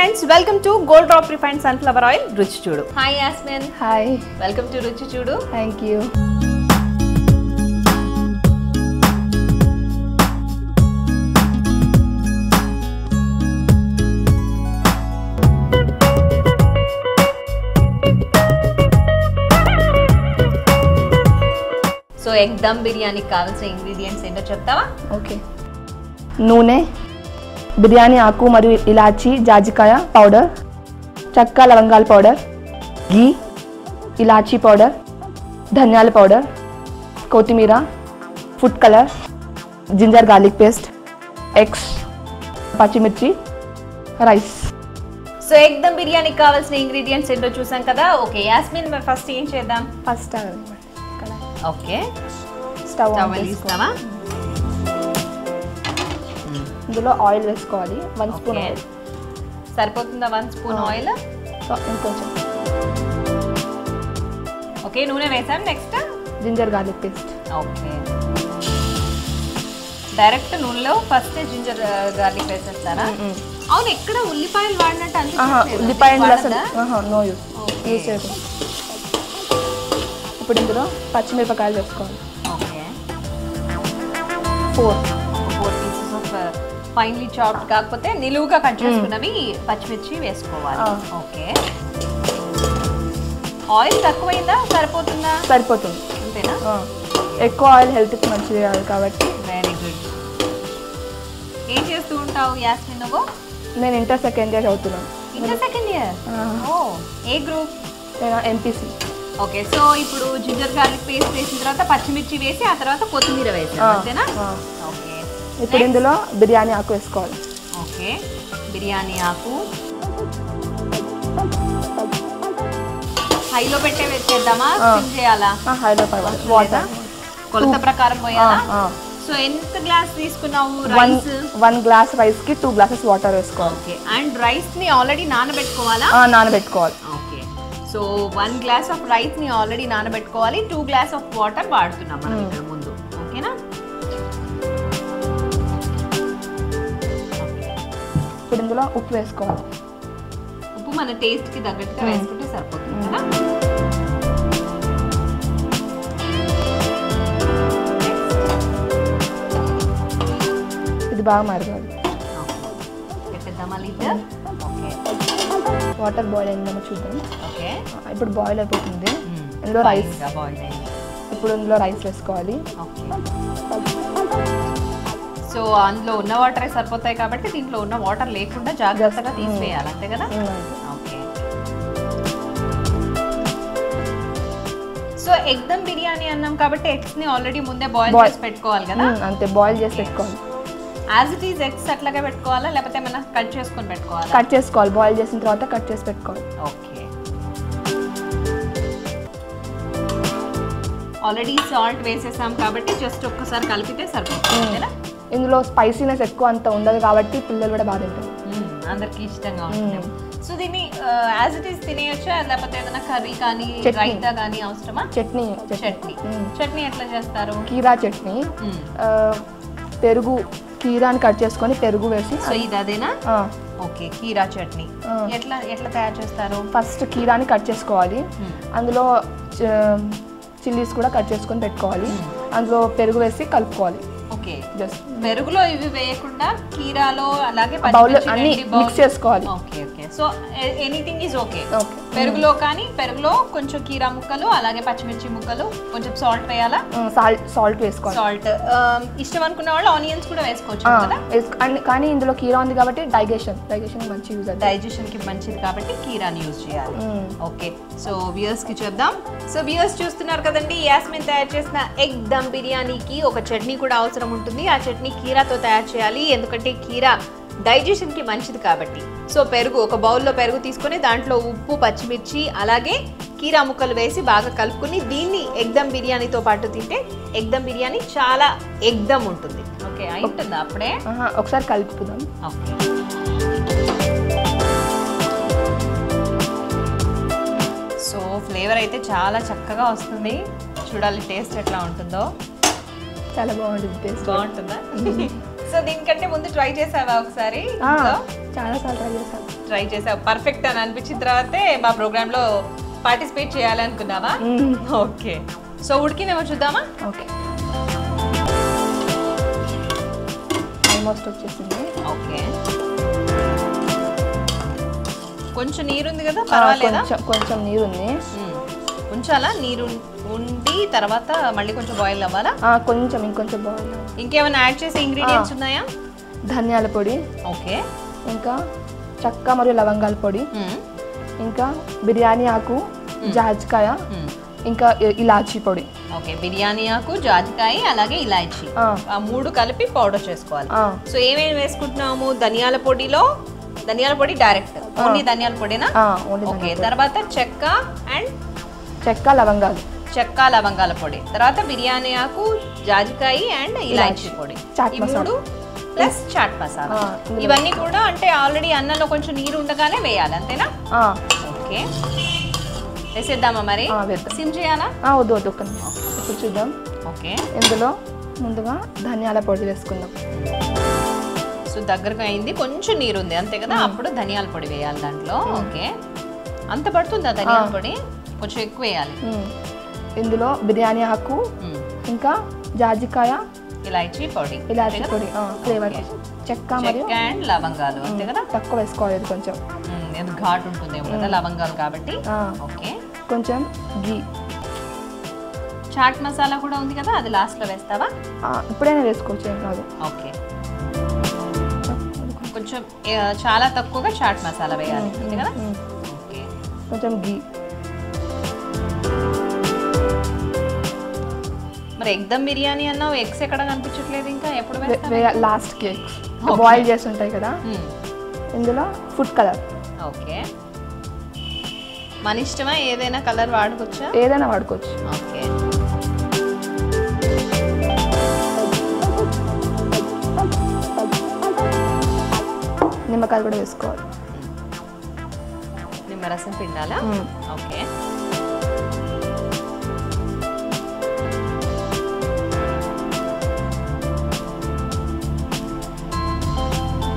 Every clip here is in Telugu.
friends, welcome to Gold Drop Refined Sunflower Oil Ruchi Chudu. Hi Yasmin. Hi. Welcome to Ruchi Chudu. Thank you. So egg dum biryani కావాల్సిన ఇంగ్రీడియెంట్స్ ఏంటో చెప్తావా? ఓకే. నూనె, బిర్యానీ ఆకు మరియు ఇలాచీ, జాజికాయ పౌడర్, చెక్క లవంగాల పౌడర్, ఘీ, ఇలాచీ పౌడర్, ధనియాల పౌడర్, కొత్తిమీర, food colour, ginger garlic paste, eggs, పచ్చిమిర్చి, rice. So egg dum biryani కావాల్సిన ఇంగ్రీడియెంట్స్ ఏంటో చూసాం కదా. ఓకే యాస్మిన్, మరి ఫస్ట్ ఏం చేద్దాం? ఫస్ట్ ఓకే, స్టవ్ స్టవ్ వెలిగిస్తావా? ఇందులో ఆయిల్ వేసుకోవాలి. 1 స్పూన్ ఆయిల్ సరిపోతుందా? 1 స్పూన్ ఆయిల్. ఇంకొంచెం. ఓకే, నూనె వేసాం. Next ginger garlic paste. Okay, direct నూనెలో ఫస్ట్ జింజర్ గార్లిక్ వేసేస్తారా? అవును, ఎక్కడ ఉల్లిపాయలు వాడినట్టు అనిపిస్తుంది. ఉల్లిపాయలు నో యూస్ చేయదు. ఇప్పుడు ఇందులో పచ్చిమిరపకాయలు వేసుకోవాలి. Okay, 4 pieces of finely chopped కాకపోతే నిలువుగా కట్ చేసుకున్నవి పచ్చిమిర్చి వేసుకోవాలి. ఓకే, ఆయిల్ తక్కువైందా సరిపోతుందా? సరిపోతుంది. అంతేనా? ఎక్కువ ఆయిల్ హెల్త్కి మంచిది కాదు కాబట్టి. Very good. ఏం చేస్తూ ఉంటావు యాస్మిన్ నువ్వు? నేను ఇంటర్ సెకండ్ ఇయర్ చదువుతున్నాను. Inter second year? ఓ, ఏ గ్రూప్? నేను ఎంపీసీ. ఓకే, సో ఇప్పుడు జింజర్ గార్లిక్ పేస్ట్ వేసిన తర్వాత పచ్చిమిర్చి వేసి ఆ తర్వాత కొత్తిమీర వేసాం, అంతేనా? ఓకే, ఇప్పుడు ఇందులో బిర్యానీ ఆకు వేసుకోవాలి. ఓకే, బిర్యానీ ఆకు హైలో పెట్టే వేసేద్దామా? సిమ్ చేయాలా? హైలో పర్వాలేదు. వాటర్ కొలత ప్రకారం పోయాలా? సో ఎంత గ్లాస్ తీసుకున్నావు రైస్? 1 గ్లాస్ రైస్ కి 2 గ్లాసెస్ వాటర్ వేసుకోవాలి. ఓకే, అండ్ రైస్ ని ఆల్రెడీ నానబెట్టుకోవాలా? నానబెట్టుకోవాలి. Okay, so 1 glass of rice ని ఆల్రెడీ నానబెట్టుకోవాలి. 2 గ్లాస్ ఆఫ్ వాటర్ వాడుతున్నాం మనం ఇక్కడ ముందు. ఓకేనా? ఇప్పుడు ఇందులో ఉప్పు వేసుకోవాలి. ఉప్పు మన టేస్ట్ కి తగ్గట్టుగా వేసుకుంటే సరిపోతుంది కదా. ఇది బాగా మరగాలి. పెట్టేద్దామా లీటర్? ఓకే, వాటర్ బాయిల్ అయిందేమో చూద్దాం. ఓకే, ఇప్పుడు బాయిల్ అయిపోతుంది. ఇందులో రైస్. ఇప్పుడు ఇందులో రైస్ వేసుకోవాలి. ఓకే, సో అందులో ఉన్న వాటరే సరిపోతాయి కాబట్టి దీంట్లో ఉన్న వాటర్ లేకుండా జాగ్రత్తగా తీసివేయాలి, అంతే కదా? Okay, so egg dum biryani అన్నాం కాబట్టి ఎగ్స్ ని ఆల్రెడీ ముందే బాయిల్ చేసి పెట్టుకోవాలి కదా. అంతే, బాయిల్ చేసి పెట్టుకోవాలి. యాజ్ ఇట్ ఈజ్ ఎగ్స్ అట్లాగే పెట్టుకోవాలా లేకపోతే ఏమైనా కట్ చేసుకొని పెట్టుకోవాలా? కట్ చేసుకోవాలి. బాయిల్ చేసిన తర్వాత కట్ చేసి పెట్టుకోవాలి. ఓకే, ఆల్రెడీ సాల్ట్ వేసేసాం కాబట్టి జస్ట్ ఒక్కసారి కలిపితే సరిపోతుంది. ఇందులో స్పైసీనెస్ ఎక్కువ అంత ఉండదు కాబట్టి పిల్లలు కూడా బాగా తింటారు. అందరికి ఇష్టంగా ఉంటుంది. సో దీన్ని యాజ్ ఇట్ ఈస్ తినేయొచ్చా లేకపోతే ఏదైనా కర్రీ కానీ రైతా కానీ అవసరమా? చట్నీ. చట్నీ ఎట్లా చేస్తారు? కీరా చట్నీ. పెరుగు, కీరాని కట్ చేసుకొని పెరుగు వేసి. సో ఇది అదేనా? ఓకే, కీరా చట్నీ ఎట్లా తయారు చేస్తారు? ఫస్ట్ కీరాని కట్ చేసుకోవాలి. అందులో చిల్లీస్ కూడా కట్ చేసుకొని పెట్టుకోవాలి. అందులో పెరుగు వేసి కలుపుకోవాలి. ఓకే, జస్ట్ పెరుగులో ఇవి వేయకుండా కీరాలో అలాగే అన్ని మిక్స్ చేసుకోవాలి. Okay okay, so anything is okay. పెరుగులో కానీ పెరుగులో కొంచెం కీరా ముక్కలు అలాగే పచ్చిమిర్చి ముక్కలు, కొంచెం సాల్ట్ వేయాలా? సాల్ట్ వేసుకోవాలి. సాల్ట్ ఇష్టం అనుకున్న వాళ్ళు ఆనియన్స్ కూడా వేసుకోవచ్చు కదా. కానీ ఇందులో కీరా ఉంది కాబట్టి డైజెషన్ మంచి యూజ్ అవుతుంది. డైజెషన్ కి మంచిది కాబట్టి కీరాని యూజ్ చేయాలి. ఓకే, సో వ్యూయర్స్ కి చెప్దాం. సో వ్యూయర్స్ చూస్తున్నారు కదండి, యాస్మిన్ తయారు చేసిన ఎగ్ దమ్ బిర్యానీకి ఒక చట్నీ కూడా అవసరం ఉంటుంది. ఆ చట్నీ కీరాతో తయారు చేయాలి, ఎందుకంటే కీరా డైజెషన్ కి మంచిది కాబట్టి. సో పెరుగు, ఒక బౌల్లో పెరుగు తీసుకొని దాంట్లో ఉప్పు, పచ్చిమిర్చి అలాగే కీరా ముక్కలు వేసి బాగా కలుపుకుని దీన్ని ఎగ్ దమ్ బిర్యానీతో పాటు తింటే ఎగ్ దమ్ బిర్యానీ చాలా ఎగ్ దమ్ ఉంటుంది. ఓకే, అయిపోతుందా అప్పుడే? ఒకసారి కలుపుకుందాం. ఓకే, సో ఫ్లేవర్ అయితే చాలా చక్కగా వస్తుంది. చూడాలి టేస్ట్ ఎట్లా ఉంటుందో. చాలా బాగుంటుంది. టేస్ట్ బాగుంటుందా? సో దీనికంటే ముందు ట్రై చేసావా ఒకసారి? చాలా సార్లు ట్రై చేశాను. ట్రై చేసావు, పర్ఫెక్ట్ అని అనిపించిన తర్వాతే మా ప్రోగ్రామ్ లో పార్టిసిపేట్ చేయాలనుకున్నావా? ఓకే, సో ఉడికినేమో చూద్దామా? ఓకే, ఆల్మోస్ట్ వచ్చేసింది. ఓకే, కొంచెం నీరుంది కదా, పర్వాలేదా? కొంచెం నీరు ఉంది. ఉంచాలా? నీరు ఉండి తర్వాత మళ్ళీ కొంచెం బాయిల్ అవ్వాలా? కొంచెం ఇంకొంచెం బాయిల్. ఇంకేమైనా యాడ్ చేసే ఇంగ్రీడియంట్స్ ఉన్నాయా? ధనియాల పొడి, ఓకే, ఇంకా చెక్క మరియు లవంగాల పొడి, ఇంకా బిర్యానీ ఆకు, జాజికాయ, ఇంకా ఇలాచీ పొడి. ఓకే, బిర్యానీ ఆకు, జాజికాయ, అలాగే ఇలాచీ, ఆ మూడు కలిపి పౌడర్ చేసుకోవాలి. సో ఏమేమి వేసుకుంటున్నాము? ధనియాల పొడిలో, ధనియాల పొడి డైరెక్ట్ ఓన్లీ ధనియాల పొడినా? ఓకే, తర్వాత చెక్క అండ్ చెక్క లవంగాల పొడి, తర్వాత బిర్యానీ ఆకు, జాజికాయ అండ్ ఇలాచీ పొడి, ఈ మూడు ప్లస్ చాట్ మసాలా. ఇవన్నీ కూడా అంటే ఆల్రెడీ అన్నంలో కొంచెం నీరు ఉండగానే వేయాలి, అంతేనా? ఓకే, వేసేద్దామా మరి? సిమ్ చేయాలా? వద్దు వద్దు, ఇప్పుడు చూద్దాం. ఓకే, ఇందులో ముందుగా ధనియాల పొడి వేసుకుందాం. సో దగ్గరకు అయింది, కొంచెం నీరు ఉంది అంతే కదా, అప్పుడు ధనియాల పొడి వేయాలి దాంట్లో. ఓకే, అంత పడుతుందా ధనియాల పొడి? కొంచెం ఎక్కువ వేయాలి. ఇందులో బిర్యానీ ఆకు, ఇంకా జాజికాయ, ఇలాచీ పొడి, ఫ్లేవర్, చెక్క అండ్ లవంగాలు, అంతే కదా. తక్కువ వేసుకోవాలి కొంచెం, ఘాటు ఉంటుందేమో కదా లవంగాలు కాబట్టి. ఓకే, కొంచెం గీ. చాట్ మసాలా కూడా ఉంది కదా, అది లాస్ట్ లో వేస్తావా? ఇప్పుడైనా వేసుకోవచ్చు, ఏం కాదు. ఓకే, కొంచెం చాలా తక్కువగా చాట్ మసాలా వేయాలి, అంతే కదా. ఓకే, కొంచెం గీ. మరి ఎగ్ దమ్ బిర్యానీ అన్నావు, ఎగ్స్ ఎక్కడ కనిపించట్లేదు ఇంకా, ఎప్పుడు లాస్ట్ కి బాయిల్ చేసి ఉంటాయి కదా. ఇందులో ఫుడ్ కలర్. ఓకే, మన ఇష్టమా, ఏదైనా కలర్ వాడుకోవచ్చా? ఏదైనా వాడుకోవచ్చు. ఓకే, నిమ్మకాయలు కూడా వేసుకోవాలి. నిమ్మరసం పిండాలా? ఓకే,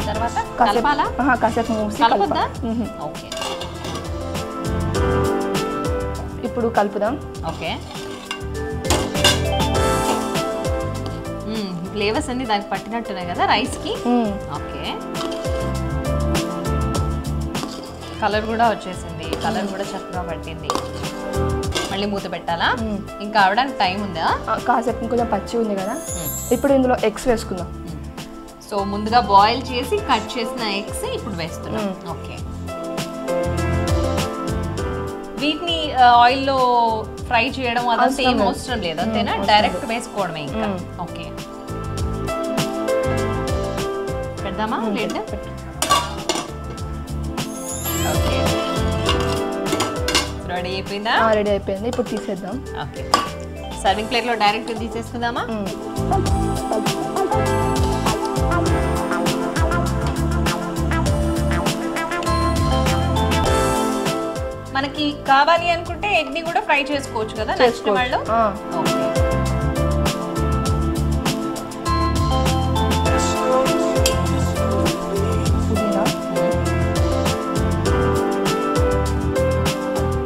తర్వాత కలపాలా? కాసేపు మూసి కలపొద్దా? ఓకే, ఇప్పుడు కలుపుదాం. ఓకే, ఫ్లేవర్స్ అన్ని దానికి పట్టినట్టున్నాయి కదా రైస్ కి. ఓకే, కలర్ కూడా వచ్చేసింది, కలర్ కూడా చక్కగా పట్టింది. మళ్ళీ మూత పెట్టాలా? ఇంకా అవడానికి టైం ఉందా? కాసేపు కొంచెం పచ్చి ఉంది కదా. ఇప్పుడు ఇందులో ఎగ్స్ వేసుకుందాం. సో ముందుగా బాయిల్ చేసి కట్ చేసిన ఎగ్స్ ఇప్పుడు వేస్తున్నాం. ఓకే, వీటిని ఆయిల్లో ఫ్రై చేయడం అదంతా ఏం అవసరం లేదు, అంతేనా? డైరెక్ట్ వేసుకోవడమే ఇంకా. ఓకే, పెడదామా? లేదా ఓకే, రెడీ అయిపోయిందా? రెడీ అయిపోయింది, ఇప్పుడు తీసేద్దాం. ఓకే, సర్వింగ్ ప్లేట్ లో డైరెక్ట్ తీసేసుకుందామా? మనకి కావాలి అనుకుంటే ఎగ్ ని కూడా ఫ్రై చేసుకోవచ్చు కదా నచ్చిన వాళ్ళు. ఓకే,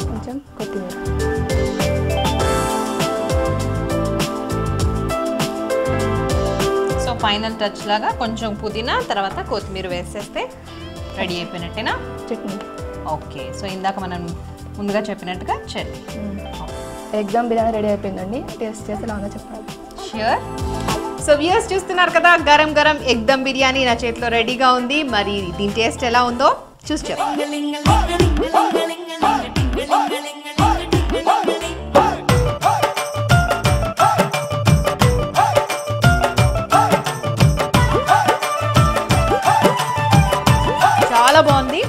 కొంచెం కొత్తిమీర. సో ఫైనల్ టచ్ లాగా కొంచెం పుదీనా తర్వాత కొత్తిమీర వేసేస్తే రెడీ అయిపోయినట్టేనా చట్నీ? ఓకే, సో ఇందాక మనం ముందుగా చెప్పినట్టుగా చట్నీ. ఎగ్ దమ్ బిర్యానీ రెడీ అయిపోయిందండి. టేస్ట్ చేసి లాగా చెప్పాలి. ష్యూర్. సో వ్యూయర్స్ చూస్తున్నారు కదా, గరం గరం ఎగ్ దమ్ బిర్యానీ నా చేతిలో రెడీగా ఉంది. మరి దీని టేస్ట్ ఎలా ఉందో చూసి చెప్పండి. చాలా బాగుంది,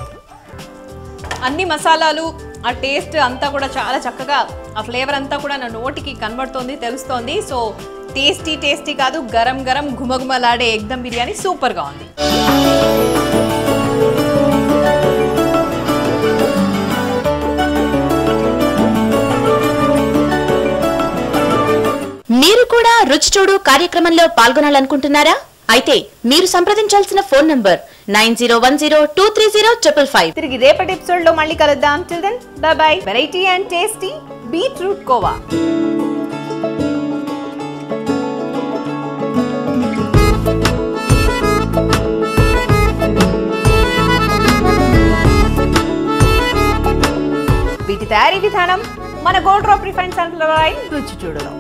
అన్ని మసాలాలు, ఆ టేస్ట్ అంతా కూడా చాలా చక్కగా, ఆ ఫ్లేవర్ అంతా కూడా నా నోటికి కనబడుతోంది, తెలుస్తోంది. సో టేస్టీ టేస్టీ కాదు, గరం గరం గుమగుమలాడే ఎగ్ దమ్ బిర్యానీ సూపర్గా ఉంది. మీరు కూడా రుచి చూడు కార్యక్రమంలో పాల్గొనాలనుకుంటున్నారా? అయితే మీరు సంప్రదించాల్సిన ఫోన్ నంబర్ 9010230555. తిరిగి రేపటి ఎపిసోడ్ లో మళ్ళీ కలుద్దాం. Till then bye bye. Variety and tasty beetroot khoa. వీటి తయారీ విధానం మన Gold Drop refined sunflower oil రుచి చూడడం.